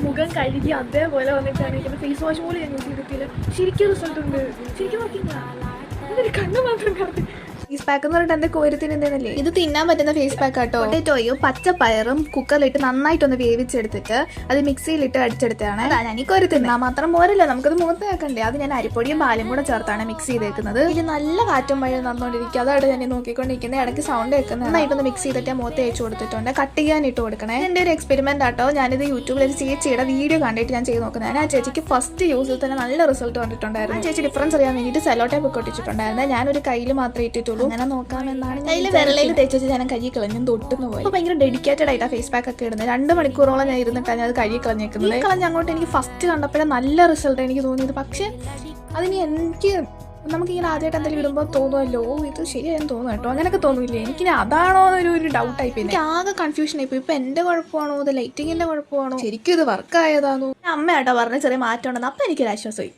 മുഖം കഴുകി അതേപോലെ വന്നിട്ടാണ് എനിക്ക് ഫേസ് വാഷ് പോലും ഞാൻ യൂസ് ചെയ്തിട്ടില്ല. ശരിക്കും റിസൾട്ട് ഉണ്ട്. ശരിക്കും നോക്കില്ല, കണ്ണു മാത്രം കറക്റ്റ്. ഫേസ് പാക്ക് എന്ന് പറഞ്ഞിട്ട് എന്റെ കോരത്തിന് എന്തെന്നല്ലേ, ഇത് തിന്നാൻ പറ്റുന്ന ഫേസ് പാക്ക് ആട്ടോ. പൊട്ടറ്റോയും പച്ചപ്പയറും കുക്കറിലിട്ട് നന്നായിട്ടൊന്ന് വേവിച്ചെടുത്തിട്ട് അത് മിക്സിയിലിട്ട് അടിച്ചെടുത്തതാണ്. ഞാൻ ഈ കോരി തിന്നാൻ മാത്രം പോരല്ലോ, നമുക്കത് മുഖത്ത് വെക്കണ്ടേ. അത് ഞാൻ അരിപ്പൊടിയും പാലും കൂടെ ചേർത്താണ് മിക്സ് ചെയ്തേക്കുന്നത്. ഇതിൽ നല്ല കാറ്റും മഴയും നടന്നുകൊണ്ടിരിക്കുക. അതാണ് ഞാൻ നോക്കിക്കൊണ്ടിരിക്കുന്നത്. ഇടയ്ക്ക് സൗണ്ട് കേൾക്കുന്നത്. നന്നായിട്ടൊന്ന് മിക്സ് ചെയ്തിട്ട് മുഖത്ത് തേച്ച് കൊടുത്തിട്ടുണ്ട്. കട്ട് ചെയ്യാൻ ഇട്ട് കൊടുക്കണേ. എന്റെ ഒരു എക്സ്പെരിമെന്റ് ആട്ടോ. ഞാനിത് യൂട്യൂബിൽ ഒരു ചേച്ചിയുടെ വീഡിയോ കണ്ടിട്ട് ഞാൻ ചെയ്ത് നോക്കുന്നതാണ്. ആ ചേച്ചിക്ക് ഫസ്റ്റ് യൂസിൽ തന്നെ നല്ല റിസൾട്ട് വന്നിട്ടുണ്ടായിരുന്നു. ചേച്ചി ഡിഫറൻസ് അറിയാൻ വേണ്ടിയിട്ട് സെലോ ടേപ്പ് ഒട്ടിച്ചിട്ടുണ്ടായിരുന്നു. ഞാനൊരു കയ്യിൽ മാത്രമേ ഇട്ടിട്ടുള്ളൂ. അങ്ങനെ നോക്കാമെന്നാണ് കയ്യിൽ വിരലയിൽ തേച്ച് ഞാൻ കഴുകി കളഞ്ഞു തൊട്ടുന്ന പോലെ. അപ്പോൾ ഭയങ്കര ഡെഡിക്കേറ്റഡ് ആയിട്ടാണ് ഫേസ് പാക്ക് ഒക്കെ ഇടുന്നത്. 2 മണിക്കൂറോളം ഞാൻ ഇരുന്നിട്ടാണ് അത് കഴുകി കളഞ്ഞേക്കുന്നത്. കളഞ്ഞ് അങ്ങോട്ട് എനിക്ക് ഫസ്റ്റ് കണ്ടപ്പോഴേ നല്ല റിസൾട്ട് എനിക്ക് തോന്നിയത്. പക്ഷേ അതിന് എനിക്ക് നമുക്കിങ്ങനെ ആദ്യമായിട്ട് എന്തെങ്കിലും ഇടുമ്പോൾ തോന്നുമല്ലോ, ഇത് ശരിയായെന്ന് തോന്നുന്നു കേട്ടോ. അങ്ങനെയൊക്കെ തോന്നില്ലേ? എനിക്കിനി അതാണോ ഒരു ഡൗട്ടായി. പിന്നെ എനിക്ക് ആകെ കൺഫ്യൂഷൻ ആയിപ്പോയി. ഇപ്പൊ എന്റെ കുഴപ്പമാണോ, ഇത് ലൈറ്റിങ്ങിന്റെ കുഴപ്പമാണോ, ശരിക്കും ഇത് വർക്ക് ആയതാണോ? അമ്മയാട്ടോ പറഞ്ഞ ചെറിയ മാറ്റം ഉണ്ടെന്ന്. അപ്പം എനിക്കൊരു ആശ്വാസമായി.